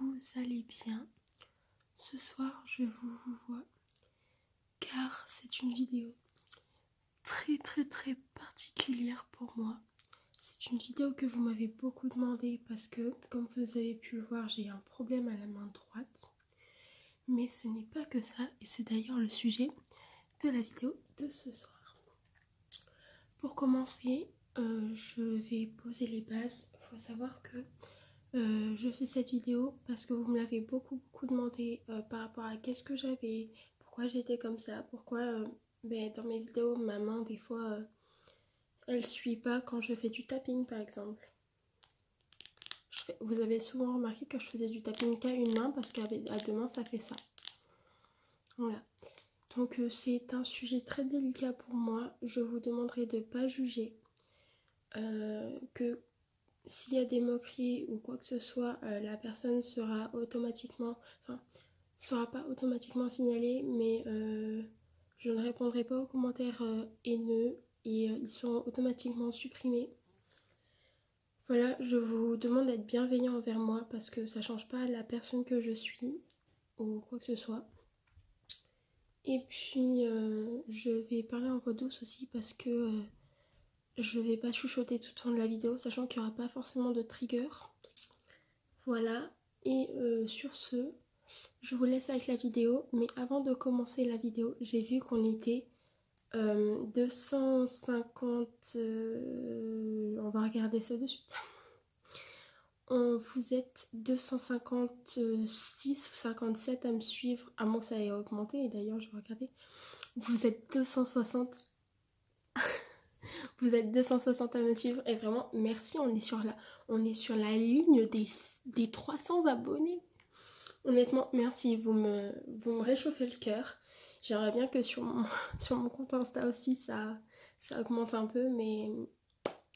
vous allez bien. Ce soir, je vous vois car c'est une vidéo très particulière pour moi. C'est une vidéo que vous m'avez beaucoup demandé parce que, comme vous avez pu le voir, j'ai un problème à la main droite. Mais ce n'est pas que ça, et c'est d'ailleurs le sujet de la vidéo de ce soir. Pour commencer, je vais poser les bases. Il faut savoir que je fais cette vidéo parce que vous me l'avez beaucoup demandé par rapport à qu'est-ce que j'avais, pourquoi j'étais comme ça, pourquoi dans mes vidéos ma main des fois elle suit pas quand je fais du tapping par exemple. Vous avez souvent remarqué que je faisais du tapping qu'à une main parce qu'à deux mains ça fait ça. Voilà. Donc c'est un sujet très délicat pour moi. Je vous demanderai de ne pas juger. Que s'il y a des moqueries ou quoi que ce soit, la personne sera automatiquement, sera pas automatiquement signalée, mais je ne répondrai pas aux commentaires haineux et ils seront automatiquement supprimés. Voilà, je vous demande d'être bienveillant envers moi parce que ça change pas la personne que je suis ou quoi que ce soit. Et puis je vais parler en voix douce aussi parce que je vais pas chuchoter tout au long de la vidéo, sachant qu'il n'y aura pas forcément de trigger. Voilà, et sur ce, je vous laisse avec la vidéo, mais avant de commencer la vidéo, j'ai vu qu'on était 250... on va regarder ça de suite. Vous êtes 256 ou 57 à me suivre, à moins que ça ait augmenté, et d'ailleurs je vais regarder. Vous êtes 260... Vous êtes 260 à me suivre, et vraiment merci, on est sur la ligne des 300 abonnés. Honnêtement, merci, vous me réchauffez le cœur. J'aimerais bien que sur mon compte Insta aussi, ça augmente un peu, mais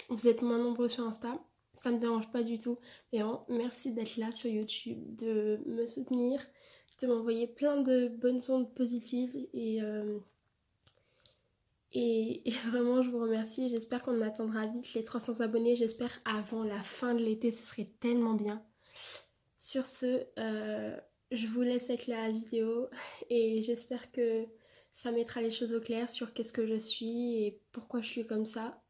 vous êtes moins nombreux sur Insta. Ça me dérange pas du tout. Et vraiment, merci d'être là sur YouTube, de me soutenir, de m'envoyer plein de bonnes ondes positives. Et vraiment, je vous remercie. J'espère qu'on atteindra vite les 300 abonnés. J'espère avant la fin de l'été, ce serait tellement bien. Sur ce, je vous laisse avec la vidéo et j'espère que ça mettra les choses au clair sur qu'est-ce que je suis et pourquoi je suis comme ça.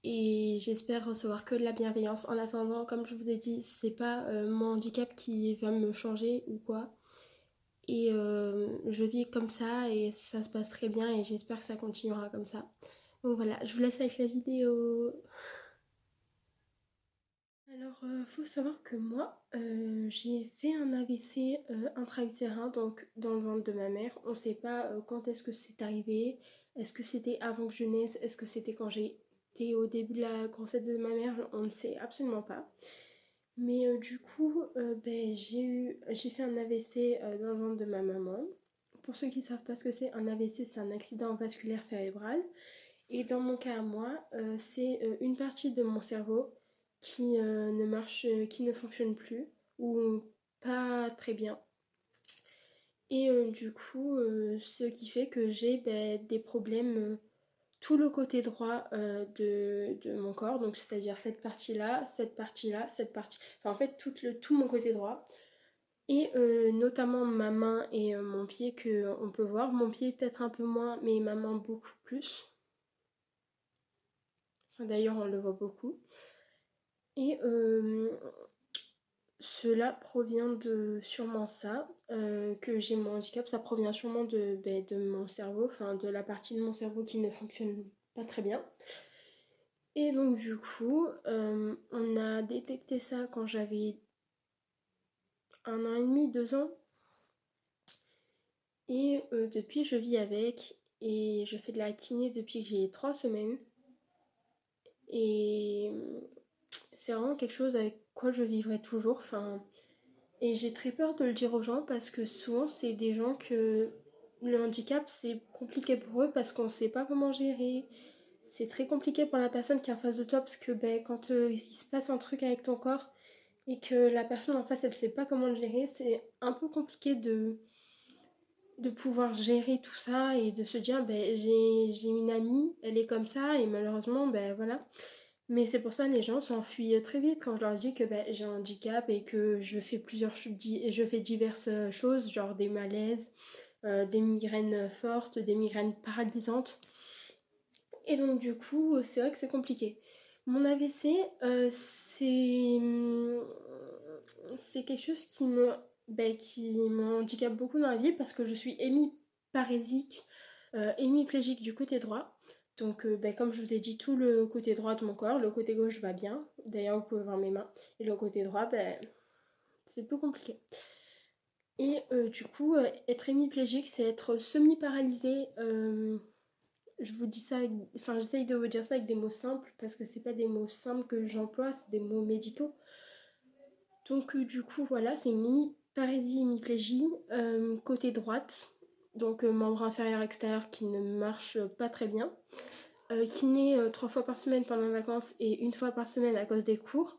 Et j'espère recevoir que de la bienveillance. En attendant, comme je vous ai dit, c'est pas mon handicap qui va me changer ou quoi. Et je vis comme ça et ça se passe très bien et j'espère que ça continuera comme ça. Donc voilà, je vous laisse avec la vidéo. Alors, faut savoir que moi, j'ai fait un AVC intra-utérin, donc dans le ventre de ma mère. On ne sait pas quand est-ce que c'est arrivé. Est-ce que c'était avant que je naisse? Est-ce que c'était quand j'étais au début de la grossesse de ma mère? On ne sait absolument pas. Mais du coup, j'ai fait un AVC dans le ventre de ma maman. Pour ceux qui ne savent pas ce que c'est, un AVC, c'est un accident vasculaire cérébral. Et dans mon cas à moi, c'est une partie de mon cerveau qui ne marche, qui ne fonctionne plus ou pas très bien. Et du coup, ce qui fait que j'ai des problèmes tout le côté droit de mon corps, donc c'est-à-dire cette partie-là, cette partie-là, cette partie, enfin en fait tout mon côté droit. Et notamment ma main et mon pied que on peut voir. Mon pied peut-être un peu moins, mais ma main beaucoup plus. Enfin, d'ailleurs, on le voit beaucoup. Et cela provient de sûrement ça, que j'ai mon handicap, ça provient sûrement de mon cerveau, enfin de la partie de mon cerveau qui ne fonctionne pas très bien. Et donc du coup, on a détecté ça quand j'avais 1 an et demi, 2 ans. Et depuis, je vis avec et je fais de la kiné depuis que j'ai 3 semaines. Et c'est vraiment quelque chose avec quoi je vivrai toujours. Enfin, et j'ai très peur de le dire aux gens parce que souvent, c'est des gens que le handicap, c'est compliqué pour eux parce qu'on ne sait pas comment gérer. C'est très compliqué pour la personne qui est en face de toi parce que quand il se passe un truc avec ton corps et que la personne en face, elle ne sait pas comment le gérer, c'est un peu compliqué de pouvoir gérer tout ça et de se dire j'ai une amie, elle est comme ça et malheureusement voilà. Mais c'est pour ça que les gens s'enfuient très vite quand je leur dis que ben, j'ai un handicap et que je fais je fais diverses choses, genre des malaises, des migraines fortes, des migraines paralysantes. Et donc du coup, c'est vrai que c'est compliqué. Mon AVC, c'est quelque chose qui me handicape beaucoup dans la vie parce que je suis hémiparésique, hémiplégique du côté droit. Donc, comme je vous ai dit, tout le côté droit de mon corps, le côté gauche va bien. D'ailleurs, vous pouvez voir mes mains. Et le côté droit, c'est plus compliqué. Et du coup, être hémiplégique, c'est être semi-paralysé. Je vous dis ça, enfin, j'essaye de vous dire ça avec des mots simples parce que c'est pas des mots simples que j'emploie, c'est des mots médicaux. Donc, du coup, voilà, c'est une mini-parésie, hémiplégie, côté droite. Donc, membre inférieur extérieur qui ne marche pas très bien. Kiné 3 fois par semaine pendant les vacances et 1 fois par semaine à cause des cours.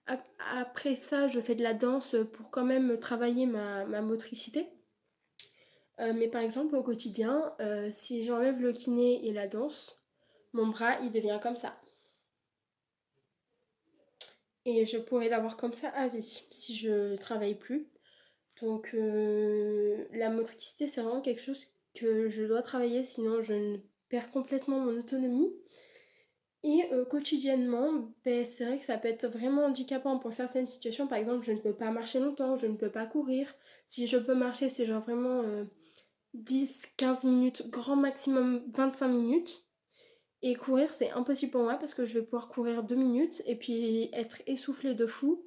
Après ça, je fais de la danse pour quand même travailler ma motricité. Mais par exemple, au quotidien, si j'enlève le kiné et la danse, mon bras, il devient comme ça. Et je pourrais l'avoir comme ça à vie si je travaille plus. Donc la motricité, c'est vraiment quelque chose que je dois travailler, sinon je ne perds complètement mon autonomie. Et quotidiennement, c'est vrai que ça peut être vraiment handicapant pour certaines situations. Par exemple, je ne peux pas marcher longtemps, je ne peux pas courir. Si je peux marcher, c'est genre vraiment 10-15 minutes, grand maximum 25 minutes. Et courir, c'est impossible pour moi parce que je vais pouvoir courir 2 minutes et puis être essoufflée de fou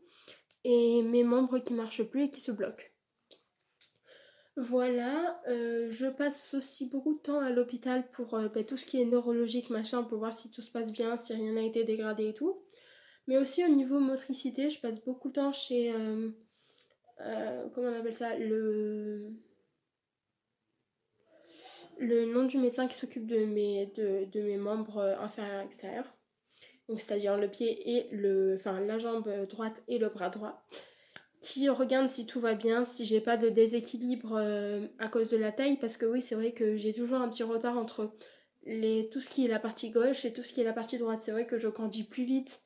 et mes membres qui marchent plus et qui se bloquent. Voilà, je passe aussi beaucoup de temps à l'hôpital pour tout ce qui est neurologique, machin, pour voir si tout se passe bien, si rien n'a été dégradé et tout. Mais aussi au niveau motricité, je passe beaucoup de temps chez, comment on appelle ça, le nom du médecin qui s'occupe de mes membres inférieurs et extérieurs. Donc c'est-à-dire le pied et la jambe droite et le bras droit, qui regarde si tout va bien, si j'ai pas de déséquilibre à cause de la taille, parce que oui, c'est vrai que j'ai toujours un petit retard entre tout ce qui est la partie gauche et tout ce qui est la partie droite. C'est vrai que je grandis plus vite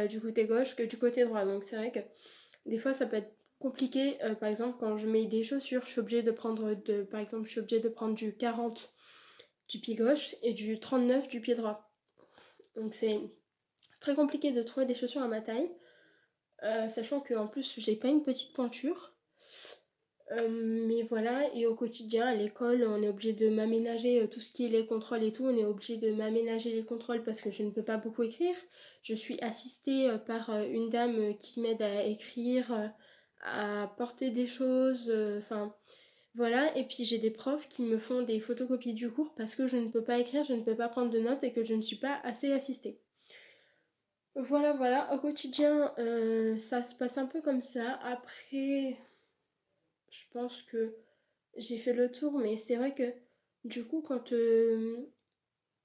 du côté gauche que du côté droit, donc c'est vrai que des fois ça peut être compliqué. Par exemple, quand je mets des chaussures, je suis obligée de par exemple, je suis obligée de prendre du 40 du pied gauche et du 39 du pied droit. Donc c'est très compliqué de trouver des chaussures à ma taille. Sachant qu'en plus j'ai pas une petite pointure. Mais voilà, et au quotidien, à l'école, on est obligé de m'aménager tout ce qui est les contrôles et tout. On est obligé de m'aménager les contrôles parce que je ne peux pas beaucoup écrire. Je suis assistée par une dame qui m'aide à écrire, à porter des choses, enfin voilà. Et puis j'ai des profs qui me font des photocopies du cours parce que je ne peux pas écrire, je ne peux pas prendre de notes et que je ne suis pas assez assistée. Voilà, voilà, au quotidien, ça se passe un peu comme ça. Après, je pense que j'ai fait le tour, mais c'est vrai que du coup, quand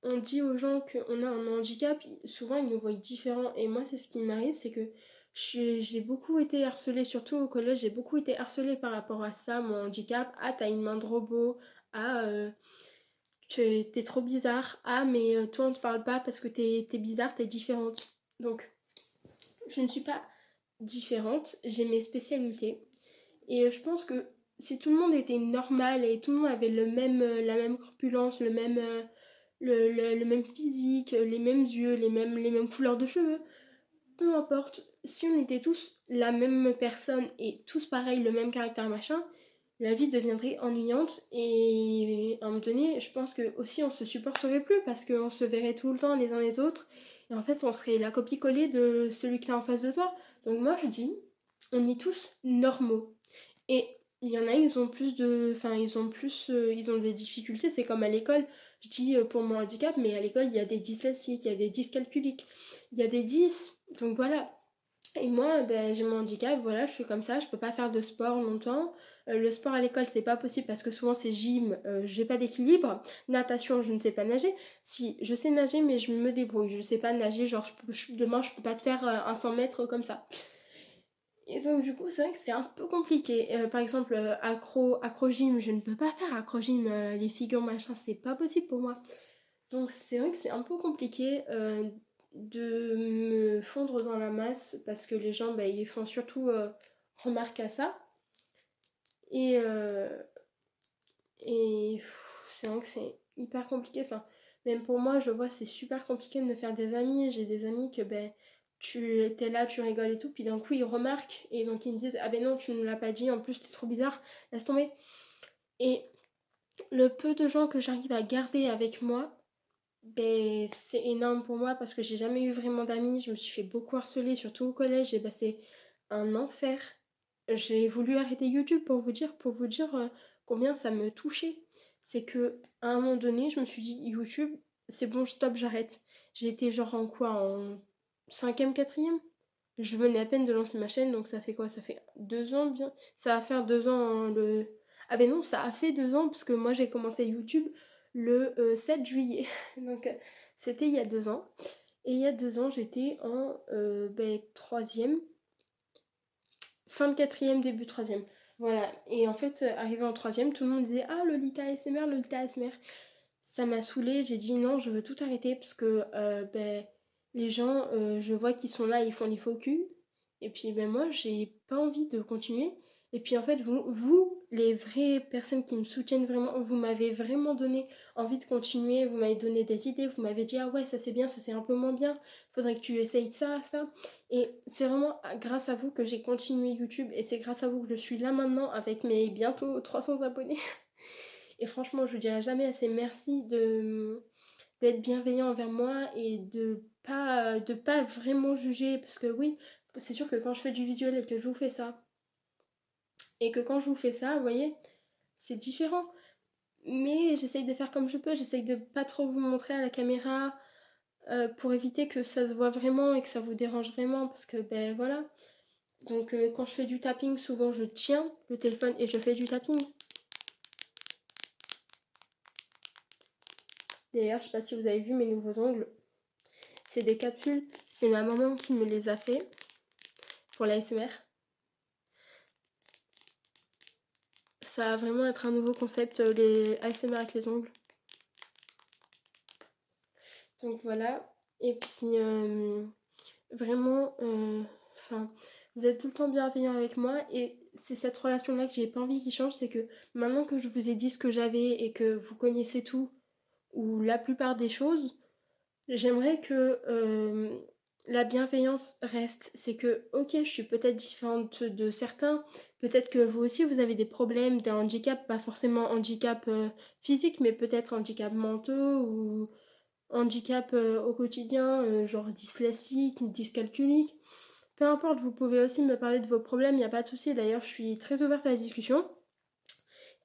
on dit aux gens qu'on a un handicap, souvent ils nous voient différents. Et moi, c'est ce qui m'arrive, c'est que j'ai beaucoup été harcelée, surtout au collège, j'ai beaucoup été harcelée par rapport à ça, mon handicap. Ah, t'as une main de robot. Ah, t'es trop bizarre. Ah, mais toi, on te parle pas parce que t'es bizarre, t'es différente. Donc, je ne suis pas différente, j'ai mes spécialités. Et je pense que si tout le monde était normal et tout le monde avait la même corpulence, le même physique, les mêmes yeux, les mêmes couleurs de cheveux, peu importe, si on était tous la même personne et tous pareil, le même caractère machin, la vie deviendrait ennuyante et à un moment donné, je pense que aussi on se supporterait plus parce qu'on se verrait tout le temps les uns les autres et en fait on serait la copie-collée de celui qui est en face de toi. Donc moi je dis, on est tous normaux. Et il y en a, ils ont plus de. Enfin, ils ont des difficultés. C'est comme à l'école. Je dis pour mon handicap, mais à l'école, il y a des dyslexiques, il y a des dyscalculiques, il y a des 10. Donc voilà. Et moi, j'ai mon handicap, voilà, je suis comme ça, je peux pas faire de sport longtemps. Le sport à l'école, c'est pas possible parce que souvent c'est gym, j'ai pas d'équilibre. Natation, je ne sais pas nager. Si, je sais nager, mais je me débrouille. Je sais pas nager, genre demain, je peux pas te faire un 100 mètres comme ça. Et donc du coup c'est vrai que c'est un peu compliqué. Par exemple acro-gym, je ne peux pas faire acro-gym, les figures machin, c'est pas possible pour moi. Donc c'est vrai que c'est un peu compliqué. de me fondre dans la masse parce que les gens, bah, ils font surtout remarque à ça. Et, c'est vrai que c'est hyper compliqué. Enfin, même pour moi, je vois, c'est super compliqué de me faire des amis. J'ai des amis que ben, tu étais là, tu rigoles et tout, puis d'un coup ils remarquent et donc ils me disent ah ben non, tu ne l'as pas dit, en plus t'es trop bizarre, laisse tomber. Et le peu de gens que j'arrive à garder avec moi, ben c'est énorme pour moi parce que j'ai jamais eu vraiment d'amis. Je me suis fait beaucoup harceler, surtout au collège. J'ai passé un enfer. J'ai voulu arrêter YouTube pour vous dire combien ça me touchait. C'est que à un moment donné, je me suis dit YouTube, c'est bon, stop, j'arrête. J'ai été genre en quoi, en cinquième, quatrième. Je venais à peine de lancer ma chaîne, donc ça fait quoi? Ça fait 2 ans bien. Ça va faire 2 ans le. Ah ben non, ça a fait 2 ans parce que moi j'ai commencé YouTube le 7 juillet. Donc c'était il y a 2 ans. Et il y a 2 ans, j'étais en troisième, fin de quatrième, début troisième. Voilà. Et en fait, arrivé en troisième, tout le monde disait ah Lolita ASMR, Lolita ASMR. Ça m'a saoulée, j'ai dit non, je veux tout arrêter parce que les gens, je vois qu'ils sont là, ils font les faux culs. Et puis moi, j'ai pas envie de continuer. Et puis en fait, vous, les vraies personnes qui me soutiennent vraiment, vous m'avez vraiment donné envie de continuer, vous m'avez donné des idées, vous m'avez dit ah ouais, ça c'est bien, ça c'est un peu moins bien, faudrait que tu essayes ça, ça. Et c'est vraiment grâce à vous que j'ai continué YouTube et c'est grâce à vous que je suis là maintenant avec mes bientôt 300 abonnés. Et franchement, je vous dirai jamais assez merci d'être bienveillant envers moi et de pas vraiment juger. Parce que oui, c'est sûr que quand je fais du visuel et que je vous fais ça, et que quand je vous fais ça, vous voyez, c'est différent. Mais j'essaye de faire comme je peux, j'essaye de pas trop vous montrer à la caméra pour éviter que ça se voit vraiment et que ça vous dérange vraiment. Parce que ben voilà. Donc quand je fais du tapping, souvent je tiens le téléphone et je fais du tapping. D'ailleurs, je sais pas si vous avez vu mes nouveaux ongles. C'est des capsules. C'est ma maman qui me les a fait pour l'ASMR. Ça va vraiment être un nouveau concept, les ASMR avec les ongles. Donc voilà. Et puis vraiment, vous êtes tout le temps bienveillant avec moi et c'est cette relation-là que j'ai pas envie qu'il change. C'est que maintenant que je vous ai dit ce que j'avais et que vous connaissez tout ou la plupart des choses, j'aimerais que la bienveillance reste. C'est que, ok, je suis peut-être différente de certains. Peut-être que vous aussi, vous avez des problèmes, des handicaps, pas forcément handicap physique, mais peut-être handicap mentaux ou handicap au quotidien, genre dyslexique, dyscalculique. Peu importe, vous pouvez aussi me parler de vos problèmes, il n'y a pas de souci. D'ailleurs, je suis très ouverte à la discussion.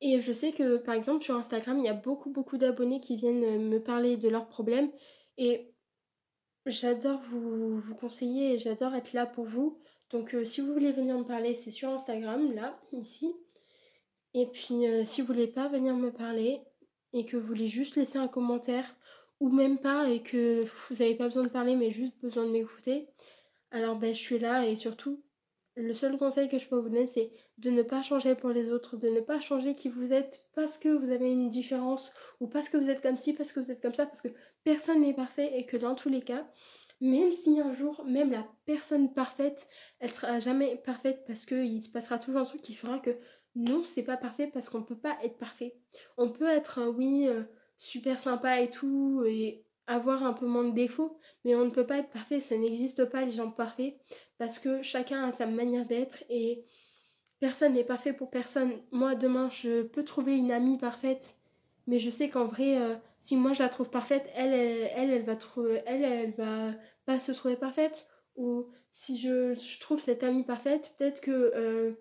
Et je sais que, par exemple, sur Instagram, il y a beaucoup, beaucoup d'abonnés qui viennent me parler de leurs problèmes. Et j'adore vous conseiller et j'adore être là pour vous. Donc si vous voulez venir me parler, c'est sur Instagram, là, ici. Et puis si vous voulez pas venir me parler et que vous voulez juste laisser un commentaire ou même pas et que vous n'avez pas besoin de parler mais juste besoin de m'écouter, alors ben, je suis là et surtout, le seul conseil que je peux vous donner, c'est de ne pas changer pour les autres, de ne pas changer qui vous êtes parce que vous avez une différence ou parce que vous êtes comme ci, parce que vous êtes comme ça, parce que personne n'est parfait et que dans tous les cas, même si un jour, même la personne parfaite, elle sera jamais parfaite parce qu'il se passera toujours un truc qui fera que non, c'est pas parfait parce qu'on peut pas être parfait. On peut être, oui, super sympa et tout, et avoir un peu moins de défauts, mais on ne peut pas être parfait, ça n'existe pas les gens parfaits, parce que chacun a sa manière d'être et personne n'est parfait pour personne. Moi, demain, je peux trouver une amie parfaite, mais je sais qu'en vrai, si moi je la trouve parfaite, elle va pas se trouver parfaite. Ou si je trouve cette amie parfaite, peut-être que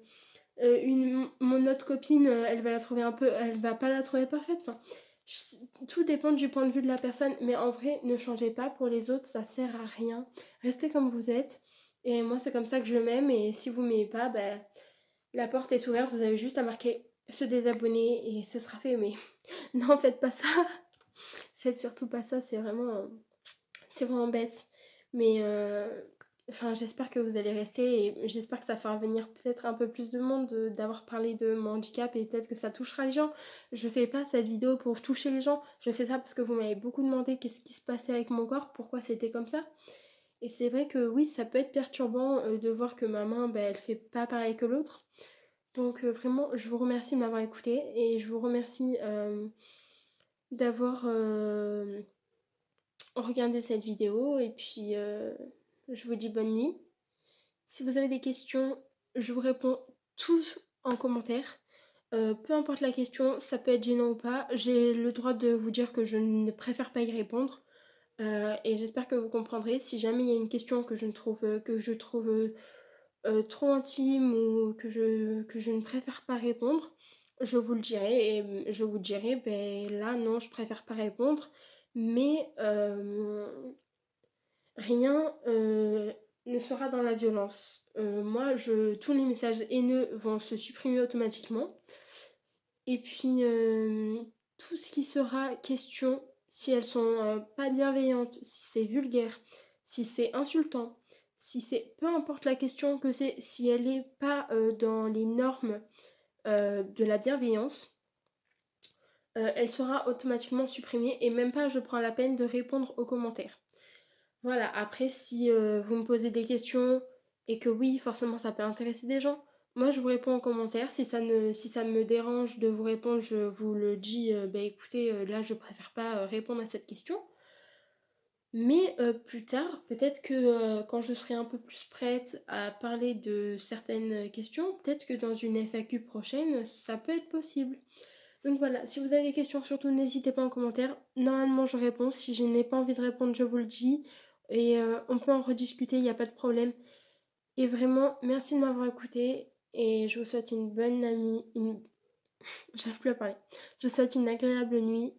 mon autre copine, elle va la trouver un peu, elle va pas la trouver parfaite. Enfin, tout dépend du point de vue de la personne, mais en vrai, ne changez pas pour les autres, ça sert à rien. Restez comme vous êtes. Et moi, c'est comme ça que je m'aime. Et si vous m'aimez pas, ben la porte est ouverte, vous avez juste à marquer se désabonner et ce sera fait. Mais non, faites pas ça. Faites surtout pas ça, c'est vraiment bête. Mais Enfin, j'espère que vous allez rester et j'espère que ça fera venir peut-être un peu plus de monde d'avoir parlé de mon handicap et peut-être que ça touchera les gens. Je fais pas cette vidéo pour toucher les gens, je fais ça parce que vous m'avez beaucoup demandé qu'est-ce qui se passait avec mon corps, pourquoi c'était comme ça. Et c'est vrai que oui, ça peut être perturbant de voir que ma main, elle fait pas pareil que l'autre. Donc vraiment, je vous remercie de m'avoir écouté et je vous remercie d'avoir regardé cette vidéo et puis je vous dis bonne nuit. Si vous avez des questions, je vous réponds tous en commentaire. Peu importe la question, ça peut être gênant ou pas, j'ai le droit de vous dire que je ne préfère pas y répondre. Et j'espère que vous comprendrez. Si jamais il y a une question que je trouve trop intime ou que je ne préfère pas répondre, je vous le dirai et je vous dirai, là non, je préfère pas répondre. Mais rien ne sera dans la violence. Tous les messages haineux vont se supprimer automatiquement. Et puis, tout ce qui sera question, si elles sont pas bienveillantes, si c'est vulgaire, si c'est insultant, si c'est peu importe la question que c'est, si elle n'est pas dans les normes de la bienveillance, elle sera automatiquement supprimée et même pas je prends la peine de répondre aux commentaires. Voilà, après si vous me posez des questions et que oui, forcément ça peut intéresser des gens, moi je vous réponds en commentaire. Si ça me dérange de vous répondre, je vous le dis, écoutez, là je préfère pas répondre à cette question. Mais plus tard, peut-être que quand je serai un peu plus prête à parler de certaines questions, peut-être que dans une FAQ prochaine, ça peut être possible. Donc voilà, si vous avez des questions, surtout n'hésitez pas en commentaire. Normalement, je réponds. Si je n'ai pas envie de répondre, je vous le dis. Et on peut en rediscuter, il n'y a pas de problème. Et vraiment, merci de m'avoir écouté. Et je vous souhaite une bonne nuit. J'arrive plus à parler. Je vous souhaite une agréable nuit.